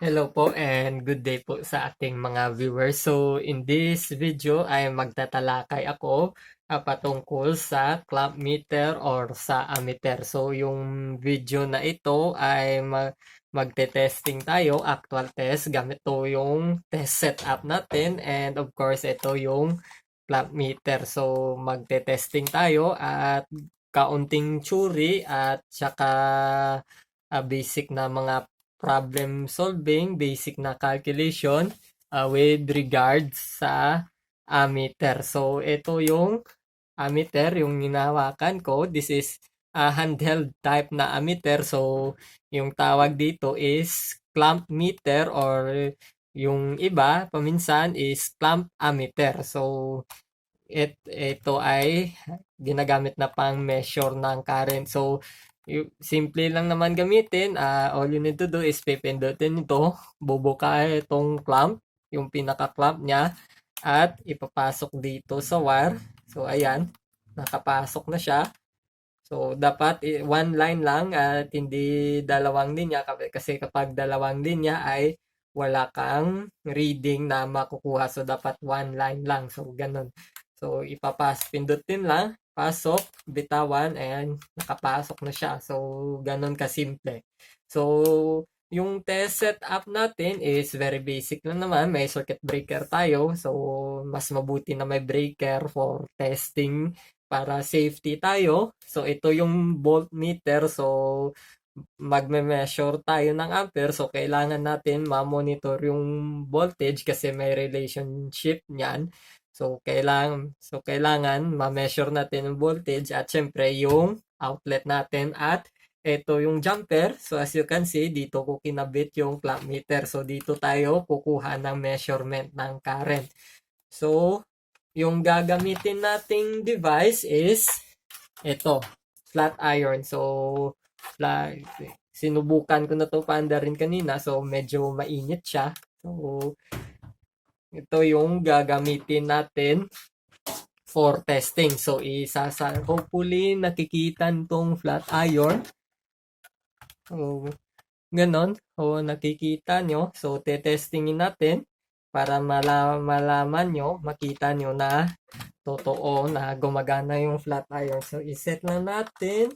Hello po and good day po sa ating mga viewers. So in this video ay magtatalakay ako patungkol sa clamp meter or sa ammeter. So yung video na ito ay magte-testing tayo, actual test. Gamit to yung test setup natin and of course ito yung clamp meter. So magte-testing tayo at kaunting theory at saka basic na mga problem solving, basic na calculation with regards sa ammeter. So, ito yung ammeter, yung hinahawakan ko. This is a handheld type na ammeter. So, yung tawag dito is clamp meter or yung iba, paminsan is clamp ammeter. So, ito ay ginagamit na pang measure ng current. So, simple lang naman gamitin. All you need to do is pipindutin ito, bubuka itong clamp, yung pinaka-clamp niya, at ipapasok dito sa wire. So, ayan, nakapasok na siya. So, dapat one line lang at hindi dalawang linya kasi kapag dalawang linya ay wala kang reading na makukuha. So, dapat one line lang. So, ganun. So, pindutin lang, pasok, bitawan, and nakapasok na siya. So, ganun kasimple. So, yung test setup natin is very basic lang naman. May circuit breaker tayo. So, mas mabuti na may breaker for testing para safety tayo. So, ito yung voltmeter. So, magme-measure tayo ng ampere. So, kailangan natin ma-monitor yung voltage kasi may relationship niyan. So, kailangan ma-measure natin yung voltage at syempre yung outlet natin at ito yung jumper. So, as you can see, dito ko kinabit yung clamp meter. So, dito tayo kukuha ng measurement ng current. So, yung gagamitin nating device is ito, flat iron. So, sinubukan ko na to paanda rin kanina. So, medyo mainit siya. So, ito yung gagamitin natin for testing. So, hopefully nakikita tong flat iron. So, ganon. O, nakikita nyo. So, tetestingin natin para malaman nyo, makita nyo na totoo na gumagana yung flat iron. So, iset lang natin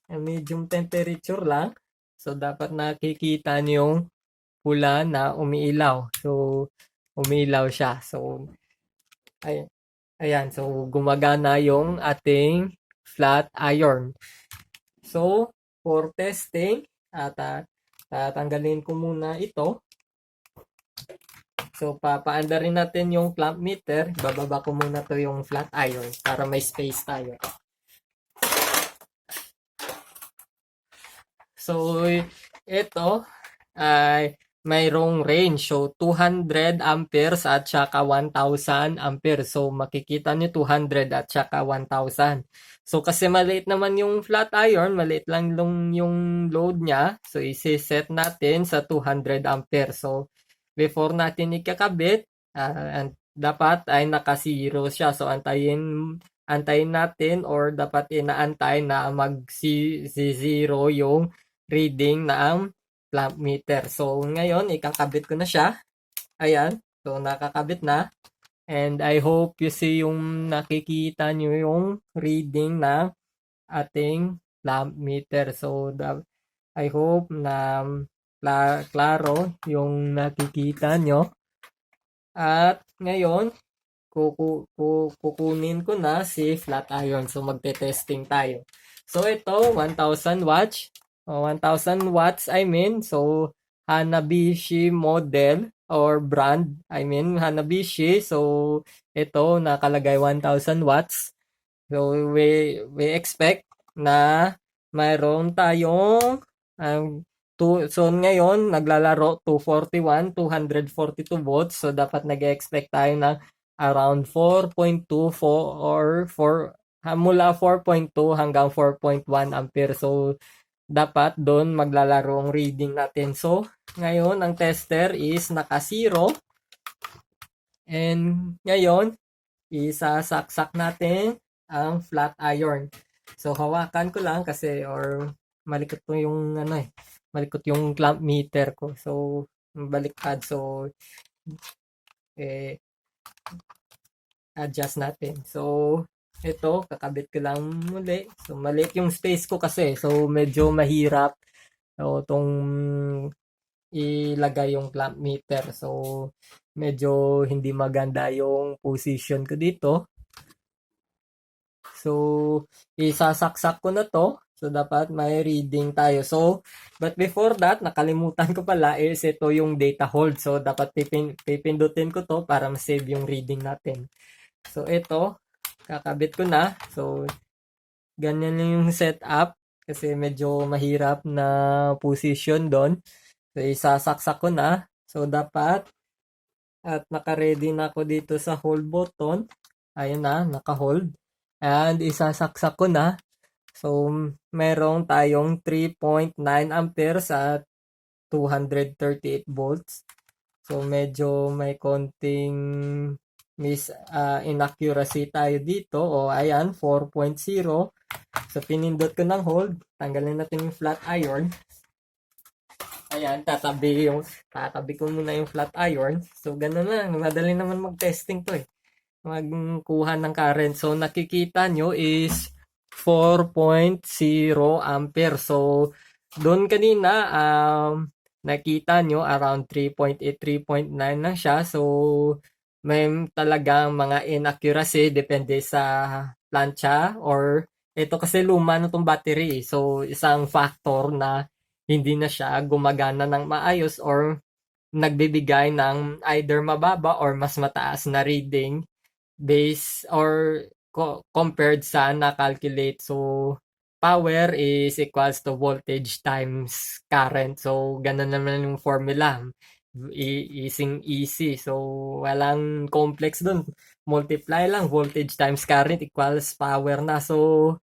medium temperature lang. So, dapat nakikita nyo yung pula na umiilaw. So, umiilaw siya. So, ayan. So, gumagana yung ating flat iron. So, for testing, tatanggalin ko muna ito. So, papaanda rin natin yung clamp meter. Bababa ko muna to yung flat iron para may space tayo. So, ito ay mayroong range. So, 200 amperes at saka 1,000 amperes. So, makikita nyo 200 at saka 1,000. So, kasi maliit naman yung flat iron, maliit lang yung load niya. So, isi-set natin sa 200 amperes. So, before natin ikakabit, dapat ay naka-zero siya. So, antayin natin or dapat inaantay na mag-zero yung reading ng clamp meter. So, ngayon, ikakabit ko na siya. Ayan. So, nakakabit na. And I hope you see yung nakikita nyo yung reading ng ating clamp meter. So, I hope na klaro yung nakikita nyo. At ngayon, kukunin ko na si flat iron. So, magte-testing tayo. So, ito, 1,000 watts. 1,000 watts, I mean. So, Hanabishi model or brand. I mean, Hanabishi. So, ito, nakalagay 1,000 watts. So, we expect na mayroon tayong so, ngayon, naglalaro 241, 242 volts. So, dapat nag-expect tayo ng around 4.24 or 4, mula 4.2 hanggang 4.1 ampere. So, dapat doon maglalaro ang reading natin. So, ngayon, ang tester is naka-zero. And ngayon, isasaksak natin ang flat iron. So, hawakan ko lang kasi or malikot ko yung malikot yung clamp meter ko. So, baliktad. So, eh, adjust natin. So, ito, kakabit ko lang muli. So, maliit yung space ko kasi. So, medyo mahirap. So, itong ilagay yung clamp meter. So, medyo hindi maganda yung position ko dito. So, isasaksak ko na to. So, dapat may reading tayo. So, but before that, nakalimutan ko pala is ito yung data hold. So, dapat pipindutin ko to para ma-save yung reading natin. So, ito, kakabit ko na. So, ganyan yung setup kasi medyo mahirap na position doon. So, isasaksak ko na. So, dapat at naka-ready na ako dito sa hold button. Ayun na, naka-hold. And isasaksak ko na. So, merong tayong 3.9 amperes at 238 volts. So, medyo may konting inaccuracy tayo dito. O, ayan, 4.0. So, pinindot ko ng hold. Tanggalin natin yung flat iron. Ayan, tatabi ko muna yung flat iron. So, ganun na. Madali naman mag-testing to eh. Magkuha ng current. So, nakikita nyo is 4.0 ampere. So, doon kanina, nakita nyo around 3.8, 3.9 lang siya. So, may talagang mga inaccuracy depende sa plancha or ito kasi luma na itong battery. So, isang factor na hindi na siya gumagana ng maayos or nagbibigay ng either mababa or mas mataas na reading base or compared sa na-calculate. So, power is equals to voltage times current. So, ganun naman yung formula. Easy. So, walang complex dun. Multiply lang. Voltage times current equals power na. So,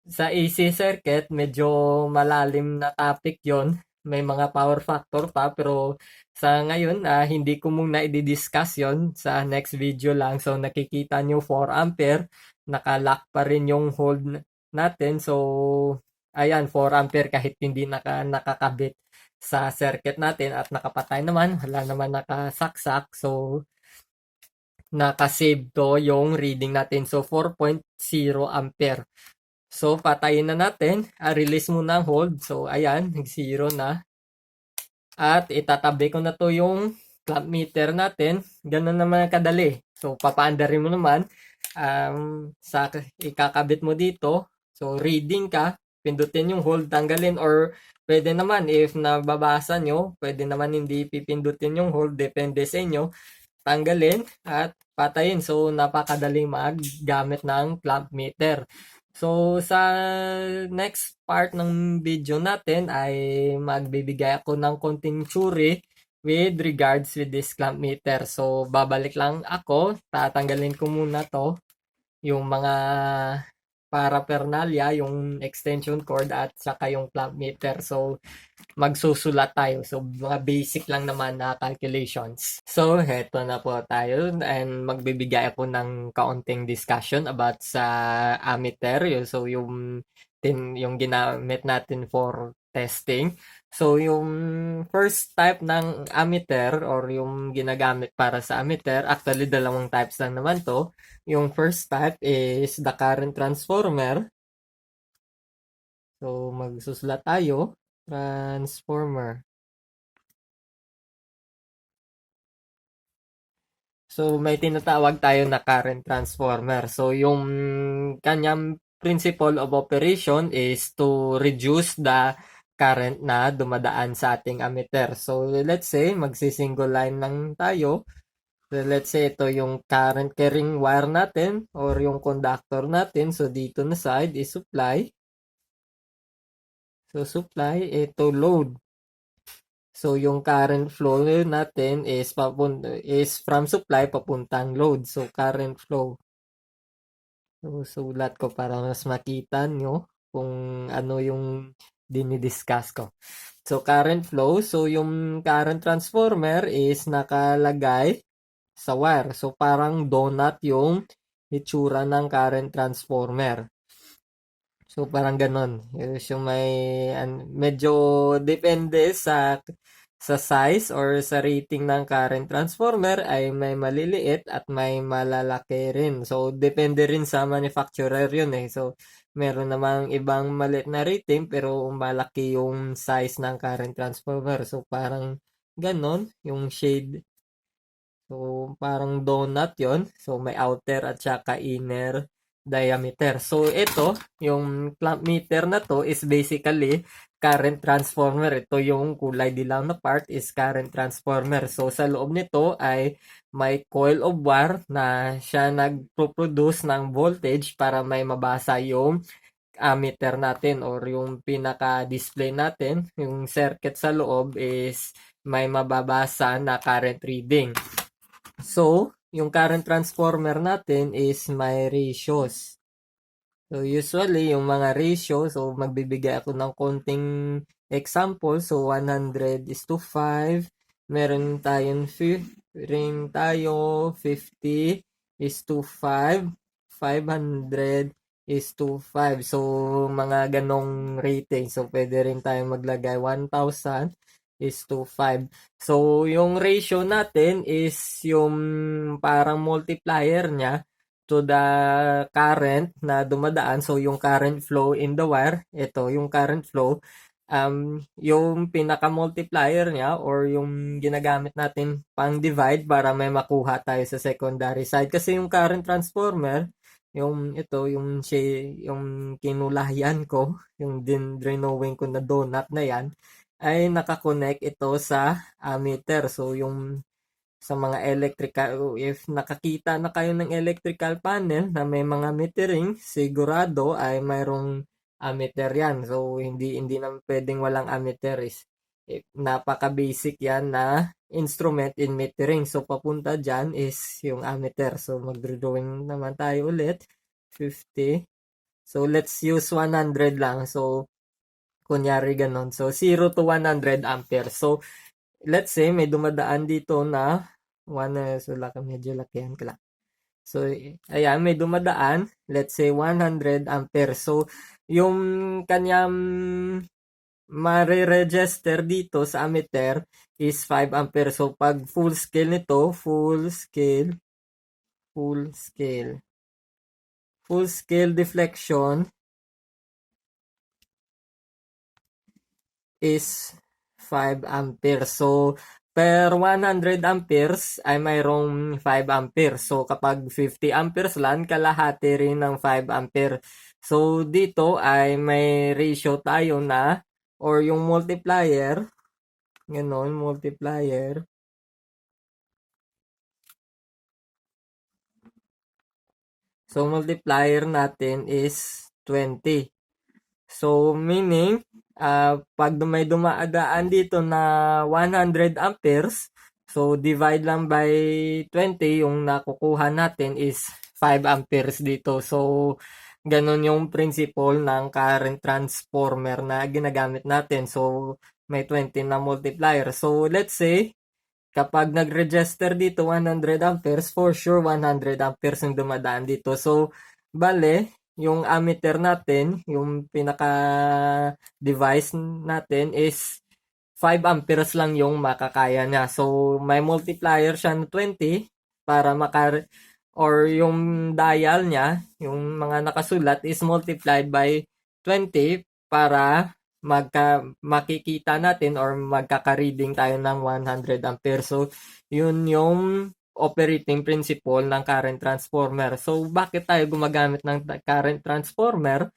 sa AC circuit, medyo malalim na topic yon. May mga power factor pa, pero sa ngayon, hindi ko muna i-discuss yon sa next video lang. So, nakikita nyo 4 ampere, nakalock pa rin yung hold natin. So, ayan, 4 ampere kahit hindi nakakabit sa circuit natin at nakapatay naman, wala naman nakasaksak. So, nakasave to yung reading natin. So, 4.0 ampere. So, patayin na natin. Release muna ang hold. So, ayan, nag-zero na. At itatabi ko na to yung clamp meter natin. Ganun naman kadali. So, papaandarin mo naman. Sa ikakabit mo dito. So, reading ka. Pindutin yung hold, tanggalin. Or, pwede naman, if nababasa nyo, pwede naman hindi pipindutin yung hold. Depende sa inyo. Tanggalin at patayin. So, napakadaling maggamit ng clamp meter. So, sa next part ng video natin ay magbibigay ako ng konting theory with regards with this clamp meter. So, babalik lang ako. Tatanggalin ko muna to. Yung mga paraphernalia, yung extension cord at saka yung clamp meter. So, magsusulat tayo. So, mga basic lang naman na calculations. So, heto na po tayo and magbibigay ako ng kaunting discussion about sa ammeter. So, yung ginamit natin for testing. So, yung first type ng ammeter or yung ginagamit para sa ammeter, actually dalawang types lang naman to. Yung first type is the current transformer. So, magsusulat tayo. Transformer. So, may tinatawag tayo na current transformer. So, yung kanyang principle of operation is to reduce the current na dumadaan sa ating ammeter. So, let's say, magsi-single line lang tayo. So, let's say, ito yung current carrying wire natin or yung conductor natin. So, dito na side is supply. So, supply, ito load. So, yung current flow natin is from supply papuntang load. So, current flow. So, sulat ko para mas makita nyo kung ano yung dinidiscuss ko. So, current flow. So, yung current transformer is nakalagay sa wire. So, parang donut yung itsura ng current transformer. So, parang ganon. Yung medyo depende sa sa size or sa rating ng current transformer ay may maliliit at may malalaki rin. So, depende rin sa manufacturer yun eh. So, meron namang ibang maliit na rating pero malaki yung size ng current transformer. So, parang ganon yung shade. So, parang donut yon. So, may outer at saka inner diameter. So, ito, yung clamp meter na to is basically current transformer. Ito yung kulay dilaw na part is current transformer. So, sa loob nito ay may coil of wire na siya nagpo-produce ng voltage para may mabasa yung ammeter natin or yung pinaka-display natin. Yung circuit sa loob is may mababasa na current reading. So, yung current transformer natin is may ratios. So, usually, yung mga ratio, so magbibigay ako ng konting example. So, 100 is to 5. Meron tayong 50 is to 5. 500 is to 5. So, mga ganong rating. So, pwede rin tayong maglagay 1,000 is to 5. So, yung ratio natin is yung parang multiplier niya to the current na dumadaan. So, yung current flow in the wire, ito, yung current flow, yung pinaka-multiplier niya or yung ginagamit natin pang divide para may makuha tayo sa secondary side. Kasi yung current transformer, yung ito, yung kinulahian ko, yung drinowing ko na donut na yan, ay nakakonect ito sa ammeter. So, yung sa mga electrical, if nakakita na kayo ng electrical panel na may mga metering, sigurado ay mayroong ammeter yan. So, hindi naman pwedeng walang ammeter is napaka-basic yan na instrument in metering. So, papunta dyan is yung ammeter. So, mag-drawing naman tayo ulit. 50. So, let's use 100 lang. So, kunyari ganon. So, 0 to 100 ampere. So, let's say may dumadaan dito na so medyo lakihan ka lang. So, ayan, may dumadaan, let's say 100 ampere. So, yung kanyang mare-register dito sa ammeter is 5 ampere. So, pag full scale nito, full scale deflection is 5 amperes. So, per 100 amperes ay mayroong 5 amperes. So, kapag 50 amperes lang, kalahati rin ng 5 ampere. So, dito ay may ratio tayo na or yung multiplier, ganon, multiplier. So, multiplier natin is 20. So, meaning, pag may dumaadaan dito na 100 amperes, so divide lang by 20, yung nakukuha natin is 5 amperes dito. So, ganun yung principle ng current transformer na ginagamit natin. So, may 20 na multiplier. So, let's say, kapag nag-register dito 100 amperes, for sure 100 amperes yung dumadaan dito. So, bale, yung ammeter natin, yung pinaka-device natin is 5 amperes lang yung makakaya niya. So, may multiplier siya na 20 para or yung dial niya, yung mga nakasulat is multiplied by 20 para makikita natin or magkaka-reading tayo ng 100 ampere. So, yun yung operating principle ng current transformer. So, bakit tayo gumagamit ng current transformer?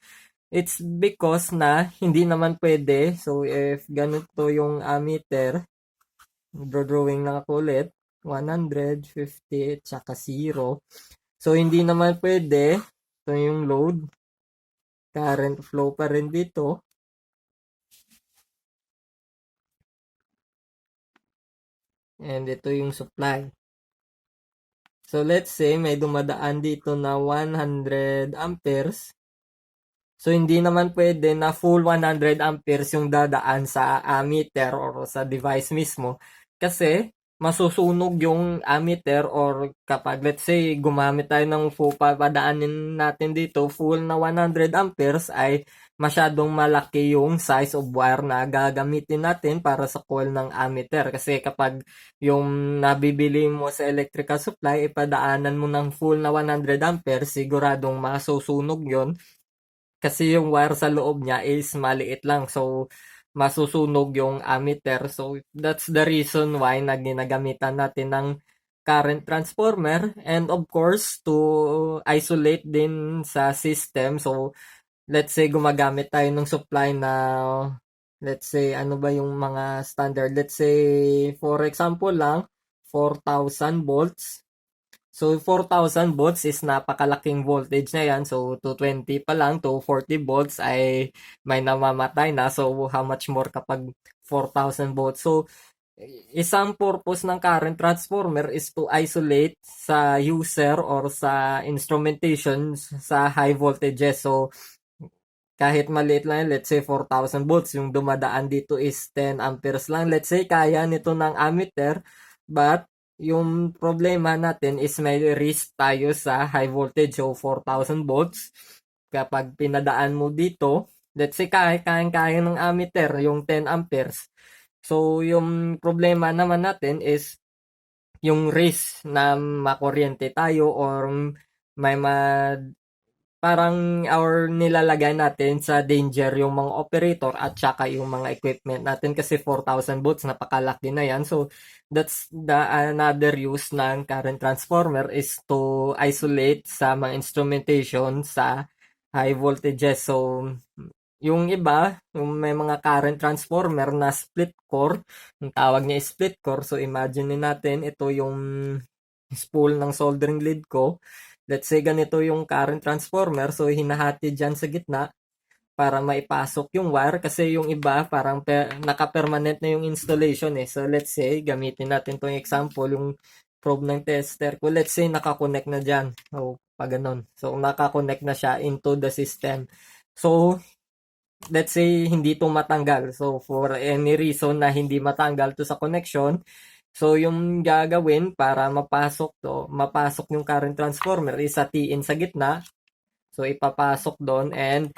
It's because na hindi naman pwede. So, if ganito yung ammeter, drawing lang ako ulit, 150, tsaka 0. So, hindi naman pwede. Ito yung load. Current flow pa rin dito. And ito yung supply. So, let's say may dumadaan dito na 100 amperes. So, hindi naman pwede na full 100 amperes yung dadaan sa ammeter or sa device mismo. Kasi, masusunog yung ammeter or kapag let's say gumamit tayo ng full, papadaanin natin dito full na 100 amperes ay masyadong malaki yung size of wire na gagamitin natin para sa coil ng ammeter. Kasi kapag yung nabibili mo sa electrical supply, ipadaanan mo ng full na 100 amperes, siguradong masusunog yon kasi yung wire sa loob niya is maliit lang. So, masusunog yung ammeter. So, that's the reason why na ginagamitan natin ng current transformer. And of course, to isolate din sa system. So, let's say gumagamit tayo ng supply na, let's say, ano ba yung mga standard? Let's say, for example lang, 4,000 volts. So, 4,000 volts is napakalaking voltage na yan. So, 220 pa lang to 40 volts ay may namamatay na. So, how much more kapag 4,000 volts? So, isang purpose ng current transformer is to isolate sa user or sa instrumentation sa high voltages. So, kahit maliit lang, let's say 4,000 volts, yung dumadaan dito is 10 amperes lang. Let's say kaya nito ng ammeter, but yung problema natin is may risk tayo sa high voltage, so 4,000 volts. Kapag pinadaan mo dito, let's say kaya ng ammeter yung 10 amperes. So, yung problema naman natin is yung risk na makuryente tayo or may parang nilalagay natin sa danger yung mga operator at saka yung mga equipment natin kasi 4,000 volts napakalaki na yan. So that's the another use ng current transformer is to isolate sa mga instrumentation sa high voltages. So yung iba, yung may mga current transformer na split core, yung tawag niya split core. So imagine natin ito yung spool ng soldering lead ko. Let's say ganito yung current transformer. So, hinahati dyan sa gitna para maipasok yung wire. Kasi yung iba, parang naka-permanent na yung installation eh. So, let's say, gamitin natin itong example, yung probe ng tester ko. Let's say, nakakonect na dyan. O, pag ganun. So, nakakonect na siya into the system. So, let's say, hindi ito matanggal. So, for any reason na hindi matanggal to sa connection, so, yung gagawin para mapasok yung current transformer is hatiin sa gitna. So, ipapasok doon and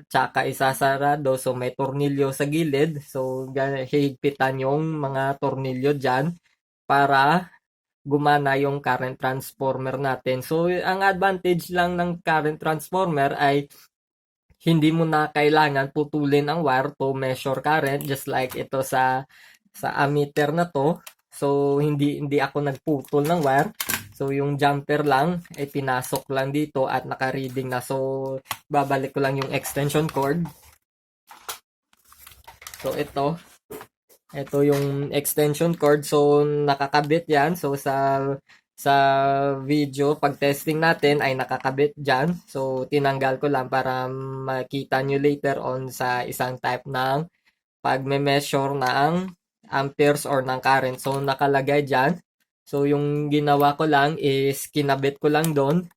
tsaka isasarado. So, may tornilyo sa gilid. So, hihigpitan yung mga tornilyo dyan para gumana yung current transformer natin. So, ang advantage lang ng current transformer ay hindi mo na kailangan putulin ang wire to measure current just like ito sa ammeter na to. So hindi ako nagputol ng wire. So yung jumper lang ay pinasok lang dito at naka-reading na. So babalik ko lang yung extension cord. So ito yung extension cord. So nakakabit yan. So sa video, pag testing natin ay nakakabit dyan. So, tinanggal ko lang para makita nyo later on sa isang type ng pag-measure ng amperes or ng current. So, nakalagay dyan. So, yung ginawa ko lang is kinabit ko lang doon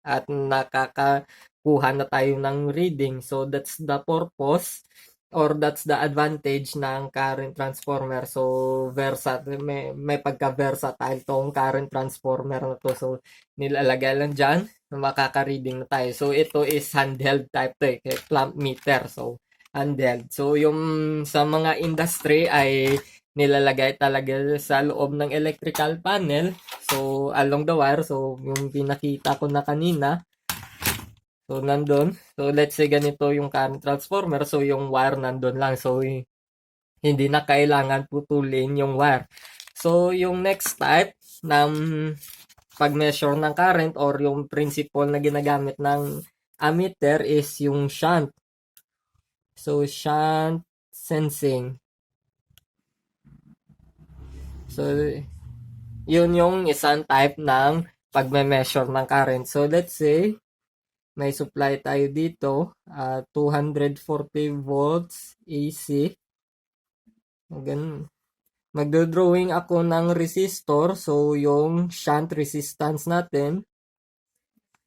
at nakakakuha na tayo ng reading. So, that's the purpose or that's the advantage ng current transformer. So, may pagka-versatile tong current transformer na to. So, nilalagay lang dyan, makaka-reading na tayo. So, ito is handheld type to eh, clamp meter. So, handheld. So, yung sa mga industry ay nilalagay talaga sa loob ng electrical panel. So, along the wire. So, yung pinakita ko na kanina, so, nandun. So, let's say ganito yung current transformer. So, yung wire nandun lang. So, hindi na kailangan putulin yung wire. So, yung next type ng pag-measure ng current or yung principle na ginagamit ng ammeter is yung shunt. So, shunt sensing. So, yun yung isang type ng pag-measure ng current. So, let's say, may supply tayo dito, 240 volts AC. Magdo-drawing ako ng resistor. So, yung shunt resistance natin.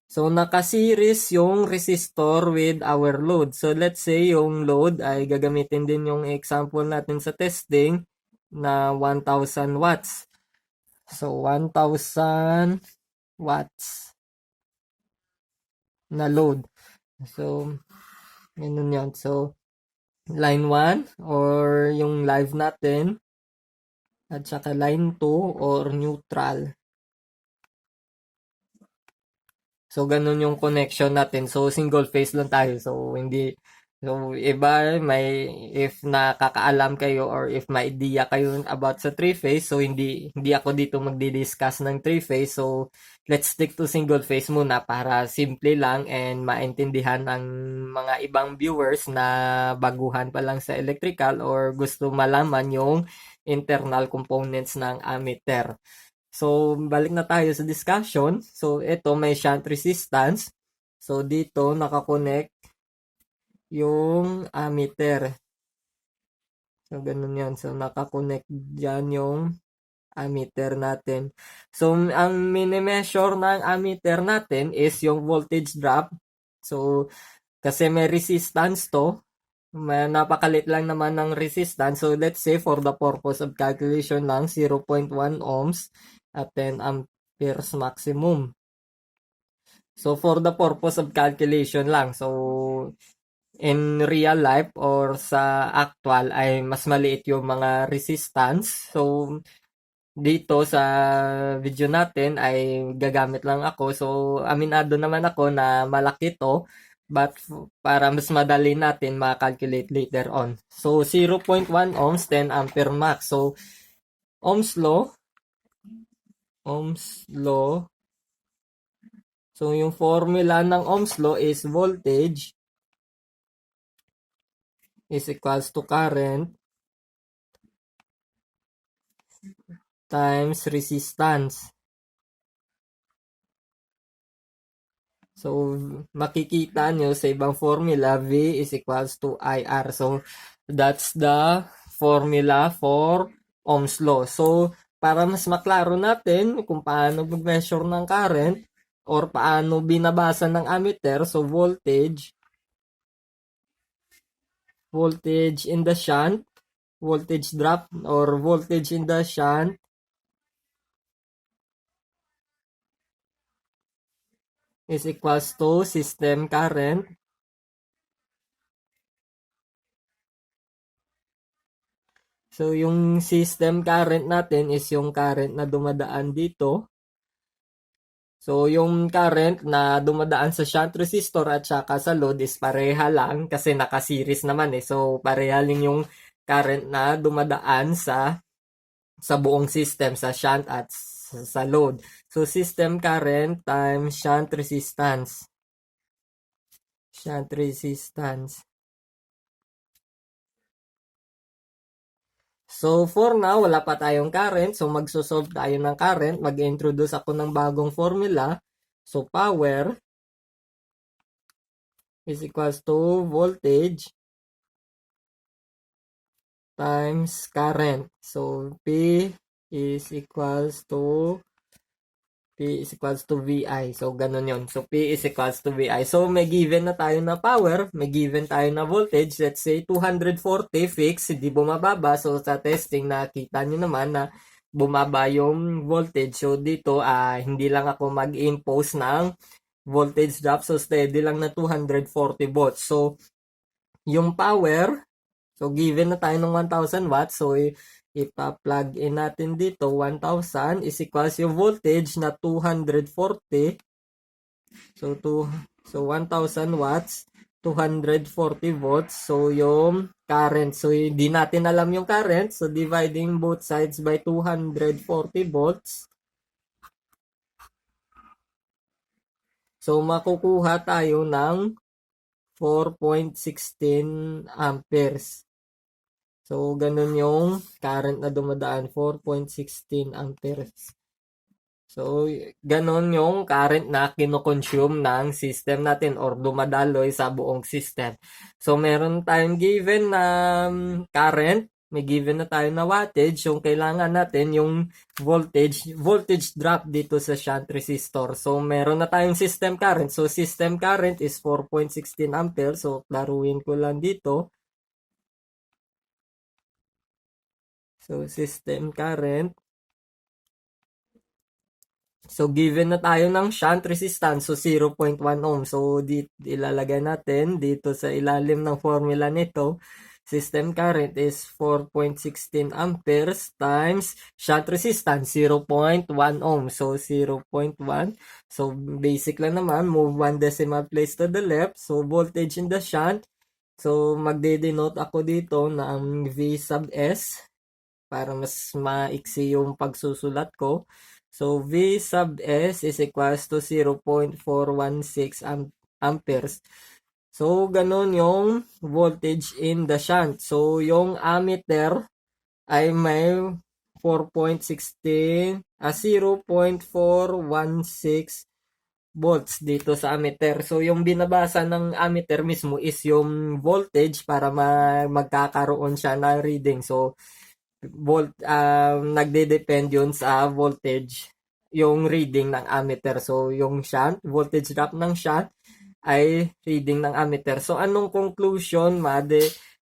So, naka-series yung resistor with our load. So, let's say yung load ay gagamitin din yung example natin sa testing na 1,000 watts. So, 1,000 watts na load. So, Ganun yun. So, line 1 or yung live natin at saka line 2 or neutral. So, ganun yung connection natin. So, single phase lang tayo. So, hindi, so, iba, if nakakaalam kayo or if may idea kayo about sa three phase, so, hindi ako dito magdi-discuss ng three phase. So, let's stick to single phase muna para simple lang and maintindihan ng mga ibang viewers na baguhan pa lang sa electrical or gusto malaman yung internal components ng ammeter. So, balik na tayo sa discussion. So, ito may shunt resistance. So, dito nakakonect yung ammeter. So, ganun yan. So, nakakonect dyan yung ammeter natin. So, ang mini-measure ng ammeter natin is yung voltage drop. So, kasi may resistance to. Napakalit lang naman ng resistance. So, let's say for the purpose of calculation lang, 0.1 ohms at 10 amperes maximum. So, for the purpose of calculation lang. So, in real life or sa actual ay mas maliit yung mga resistance. So, dito sa video natin ay gagamit lang ako. So, aminado naman ako na malaki to. But para mas madali natin ma-calculate later on. So, 0.1 ohms, 10 ampere max. So, Ohm's law. Ohm's law. So, yung formula ng Ohm's law is voltage is equals to current times resistance. So, makikita nyo sa ibang formula, V is equals to IR. So, that's the formula for Ohm's law. So, para mas maklaro natin kung paano mag-measure ng current or paano binabasa ng ammeter, so voltage in the shunt, voltage drop or voltage in the shunt is equals to system current So, yung system current natin is yung current na dumadaan dito. So, yung current na dumadaan sa shunt resistor at saka sa load is pareha lang kasi naka-series naman eh. So, pareha lang yung current na dumadaan sa buong system, sa shunt at sa load. So, system current times shunt resistance. Shunt resistance. So, for now, wala pa tayong current. So, magsosolve tayo ng current. Mag-introduce ako ng bagong formula. So, power is equals to voltage times current. So, is equals to P is equals to VI. So, ganun yun. So, P is equals to VI. So, may given na tayo na power. May given tayo na voltage. Let's say, 240 fixed. Hindi bumababa. So, sa testing, nakita nyo naman na bumaba yung voltage. So, dito, hindi lang ako mag-impose ng voltage drop. So, steady lang na 240 volts. So, yung power, so, given na tayo ng 1,000 watts. So, ipa-plug in natin dito, 1,000 is equals yung voltage na 240. So, 1,000 watts, 240 volts. So, yung current. So, hindi natin alam yung current. So, dividing both sides by 240 volts. So, makukuha tayo ng 4.16 amperes. So, ganun yung current na dumadaan, 4.16 amperes. So, ganun yung current na kinoconsume ng system natin or dumadaloy sa buong system. So, meron tayong given na current, may given na tayo na wattage. Yung kailangan natin yung voltage drop dito sa shunt resistor. So, meron na tayong system current. So, system current is 4.16 amperes. So, klaruin ko lang dito. So, system current. So, given na tayo ng shunt resistance, so 0.1 ohm. So, ilalagay natin dito sa ilalim ng formula nito, system current is 4.16 amperes times shunt resistance, 0.1 ohm. So, 0.1. So, basic lang naman, move 1 decimal place to the left. So, voltage in the shunt. So, magde-denote ako dito ng V sub S para mas maiksi yung pagsusulat ko. So, V sub S is equals to 0.416 amperes. So, ganun yung voltage in the shunt. So, yung ammeter ay may 0.416 volts dito sa ammeter. So, yung binabasa ng ammeter mismo is yung voltage para magkakaroon siya ng reading. So, nagde-depend yun sa voltage yung reading ng ammeter. So, yung shunt, voltage drop ng shunt ay reading ng ammeter. So, anong conclusion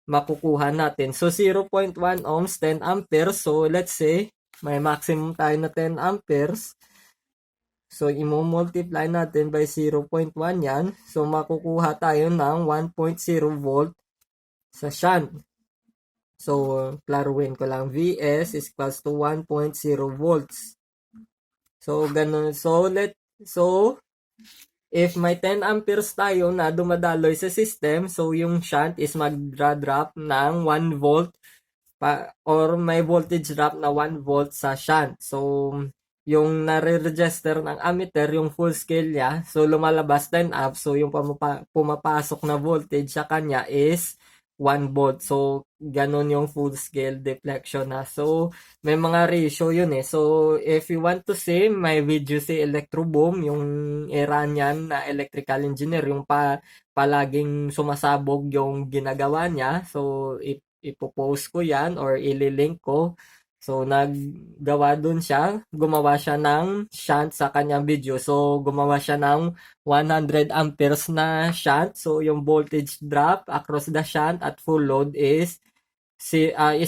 makukuha natin? So, 0.1 ohms, 10 amperes. So, let's say, may maximum tayo na 10 amperes. So, imo-multiply natin by 0.1 yan. So, makukuha tayo ng 1.0 volt sa shunt. So, klaruhin ko lang. Vs is equals to 1.0 volts. So, ganun. So, if may 10 amperes tayo na dumadaloy sa system, so yung shunt is magdra-drop ng 1 volt or may voltage drop na 1 volt sa shunt. So, yung nare-register ng ammeter, yung full scale niya, so lumalabas 10 amps. So, yung pumapasok na voltage sa kanya is 1 volt. So, ganun yung full scale deflection na. So, may mga ratio yun eh. So, if you want to see, may video si Electroboom, yung Iranian na electrical engineer, yung palaging sumasabog yung ginagawa niya. So, ipopost ko yan or ililink ko. So, naggawa dun siya, gumawa siya ng shunt sa kanyang video. So, gumawa siya ng 100 amperes na shunt. So, yung voltage drop across the shunt at full load is 100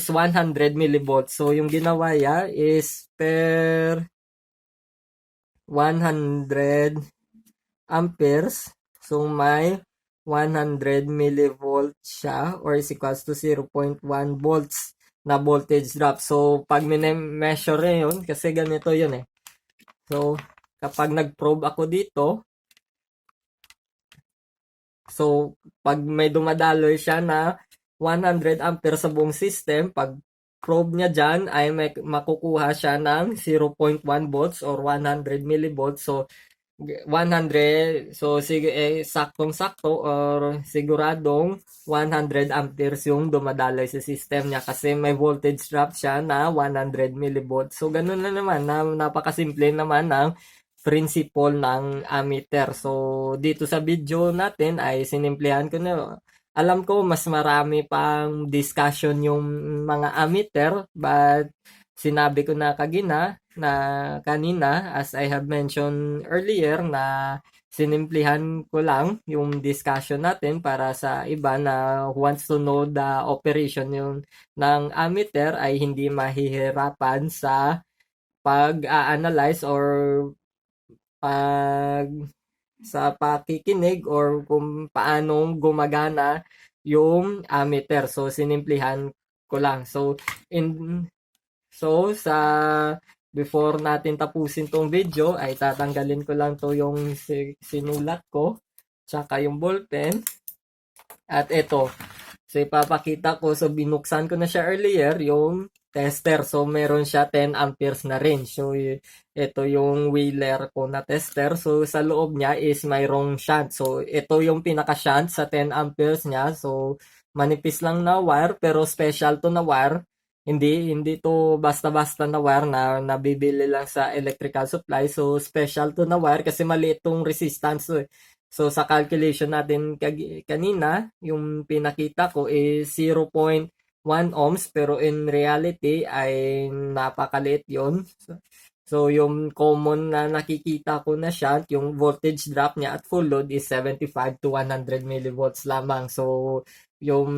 millivolts. So, yung ginawa niya is per 100 amperes. So, may 100 millivolts siya or is equals to 0.1 volts na voltage drop. So, pag measure yun, kasi ganito yun eh. So, kapag nag-probe ako dito, so, pag may dumadaloy siya na 100 amperes sa buong system, pag probe niya dyan ay makukuha siya ng 0.1 volts or 100 millivolts. So, 100, so sige, saktong-sakto or siguradong 100 amperes yung dumadaloy sa system niya kasi may voltage drop siya na 100 millivolts. So, ganun na naman, napakasimple naman ng principle ng ammeter. So, dito sa video natin ay sinimplihan ko na. Alam ko mas marami pang discussion yung mga ammeter, but sinabi ko na kanina, as I have mentioned earlier, na sinimplihan ko lang yung discussion natin para sa iba na wants to know the operation ng ammeter ay hindi mahihirapan sa pag-analyze or pag sa pakikinig or kung paano gumagana yung ammeter. So, sinimplihan ko lang. Sa before natin tapusin tong video, ay tatanggalin ko lang to yung sinulat ko, tsaka yung ballpen. At ito, so ipapakita ko, so binuksan ko na siya earlier, yung tester. So, meron siya 10 amperes na range. So, ito yung wheeler ko na tester. So, sa loob niya is mayroong shunt. So, ito yung pinaka-shunt sa 10 amperes niya. So, manipis lang na wire, pero special to na wire. Hindi to basta-basta na wire na nabibili lang sa electrical supply. So, special to na wire kasi maliit tong resistance to eh. So, sa calculation natin kanina, yung pinakita ko is 0.1 ohms pero in reality ay napakaliit yon. So, yung common na nakikita ko na shunt, yung voltage drop niya at full load is 75 to 100 millivolts lamang. So, yung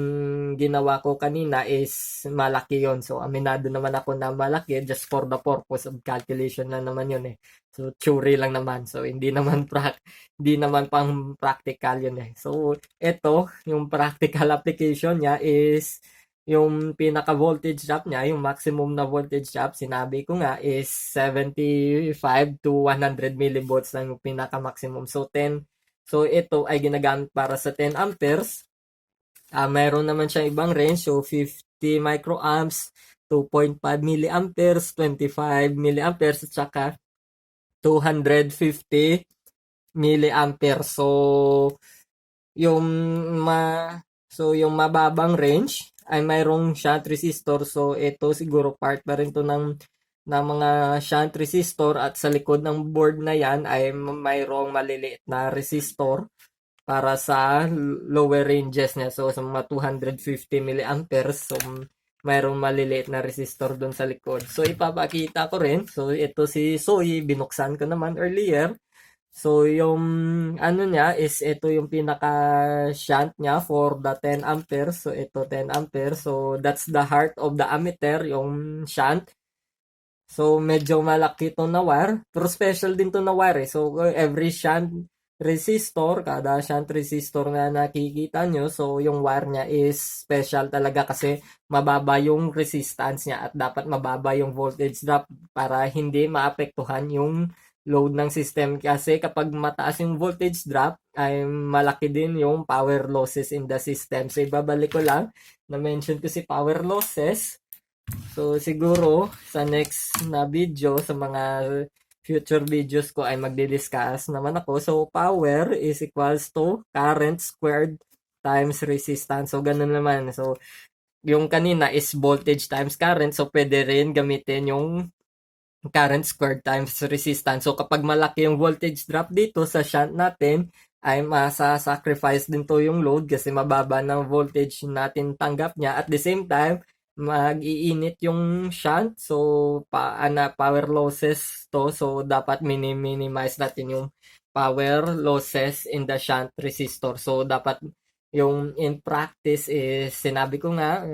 ginawa ko kanina is malaki yon. So, aminado naman ako na malaki just for the purpose of calculation na naman yun eh. So, theory lang naman. So, hindi naman hindi naman pang practical yun eh. So, ito, yung practical application niya is yung pinaka-voltage drop niya, yung maximum na voltage drop, sinabi ko nga is 75 to 100 millivolts lang yung pinaka-maximum. So, ito ay ginagamit para sa 10 amperes. Mayroon naman siya ibang range, so 50 microamps, 2.5 milliamperes, 25 milliamperes, at saka 250 milliamperes. Yung yung mababang range ay mayroong shunt resistor. So, ito siguro part pa rin to ng mga shunt resistor at sa likod ng board na yan ay mayroong maliliit na resistor para sa lower ranges niya. So, sa mga 250 milliamperes, so mayroong maliliit na resistor doon sa likod. So, ipapakita ko rin. So, ito si Soy, binuksan ko naman earlier. So, yung ano niya is ito yung pinaka-shunt niya for the 10 amperes. So, ito 10 amperes. So, that's the heart of the ammeter, yung shunt. So, medyo malaki to na wire. Pero special din to na wire eh. So, every shunt resistor, kada shunt resistor na nakikita nyo, so yung wire niya is special talaga kasi mababa yung resistance niya at dapat mababa yung voltage drop para hindi maapektuhan yung load ng system. Kasi kapag mataas yung voltage drop, ay malaki din yung power losses in the system. So, ibabalik ko lang, na-mention ko si power losses. So, siguro, sa next na video, sa mga future videos ko ay magdi-discuss naman ako. So, power is equals to current squared times resistance. So, ganun naman. So, yung kanina is voltage times current. So, pwede rin gamitin yung current squared times resistance. So, kapag malaki yung voltage drop dito sa shunt natin, ay masa-sacrifice din to yung load kasi mababa ng voltage natin tanggap niya. At the same time, mag-iinit yung shunt. So, power losses to. So, dapat minimize natin yung power losses in the shunt resistor. So, dapat yung in practice is, sinabi ko nga,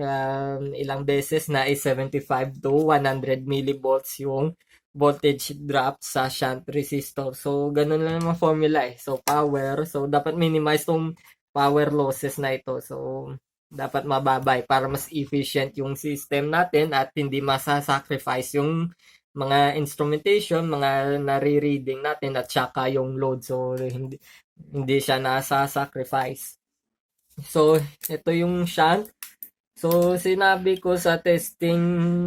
ilang beses na is 75 to 100 millivolts yung voltage drop sa shunt resistor. So, ganun lang naman formula eh. So, power. So, dapat minimize tong power losses na ito. So, dapat mababay para mas efficient yung system natin at hindi masasacrifice yung mga instrumentation, mga nare-reading natin at saka yung load. So, hindi siya nasa-sacrifice. So, ito yung shunt. So, sinabi ko sa testing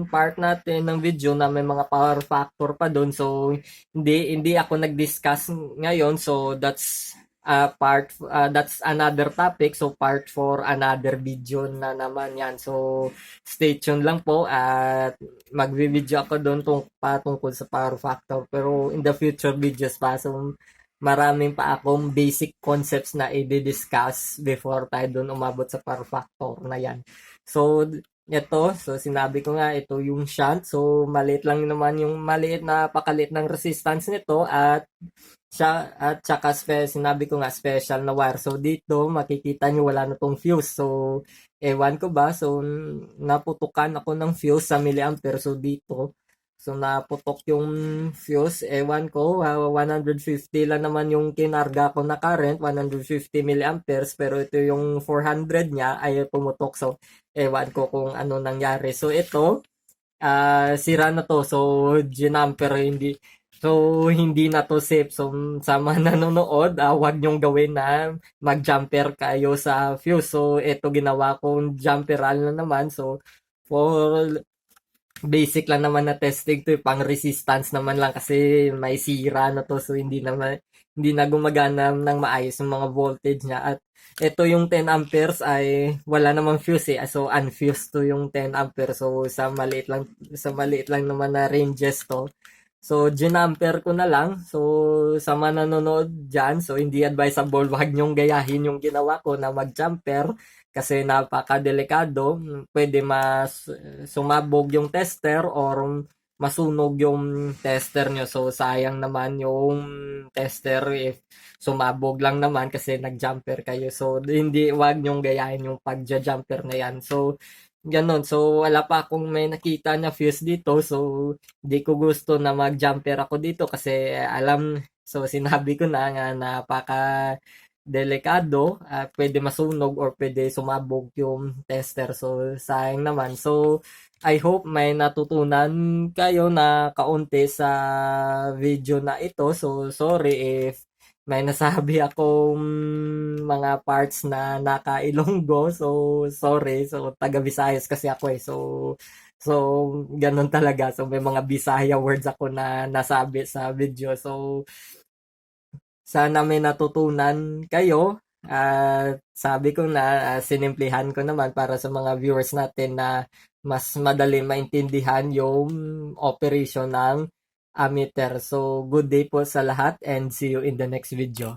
part natin ng video na may mga power factor pa doon. So, hindi ako nag-discuss ngayon. So, that's another topic. So, part for another video na naman yan. So, stay tuned lang po at magvi-video ako doon patungkol sa power factor. Pero in the future videos pa. So, maraming pa akong basic concepts na i-discuss before tayo doon umabot sa power factor na yan. So, sinabi ko nga, ito yung shunt. So, maliit lang naman yung napakaliit ng resistance nito at saka sinabi ko nga special na wire. So, dito makikita nyo wala na tong fuse. So, ewan ko ba? So, naputukan ako ng fuse sa milliampere. So, dito, naputok yung fuse. Ewan ko, 150 lang naman yung kinarga ko na current, 150 milliamperes. Pero ito yung 400 niya ay pumutok. So, ewan ko kung ano nangyari. So, ito, sira na to. So, ginamper, hindi na to safe. So, sa mga nanonood, wag nyong gawin na mag-jumper kayo sa fuse. So, ito ginawa kong jumperal na naman. So, for basic lang naman na testing to, pang resistance naman lang kasi may sira na to. So, hindi na gumagana ng maayos yung mga voltage niya. At ito yung 10 amperes ay wala namang fuse eh. So, unfused to yung 10 amperes. So, sa maliit lang naman na ranges to. So, ginamper ko na lang. So, sa mga nanonood dyan, so hindi advisable, wag nyong gayahin yung ginawa ko na mag-jumper kasi napaka-delikado. Pwede sumabog yung tester or masunog yung tester nyo. So, sayang naman yung tester if sumabog lang naman kasi nag-jumper kayo. So, hindi, wag nyong gayahin yung pagja-jumper na yan. So, ganun. So, wala pa akong may nakita na fuse dito. So, hindi ko gusto na mag-jumper ako dito kasi so sinabi ko na nga napaka delikado, pwede masunog or pwede sumabog yung tester. So, sayang naman. So, I hope may natutunan kayo na kaunti sa video na ito. So, sorry if may nasabi akong mga parts na naka-Ilonggo. So, sorry. So, taga Visayas kasi ako eh. So, ganun talaga. So, may mga Bisaya words ako na nasabi sa video. So, sana may natutunan kayo. Sabi ko na, sinimplihan ko naman para sa mga viewers natin na mas madali maintindihan yung operation ng ammeter. So, good day po sa lahat and see you in the next video.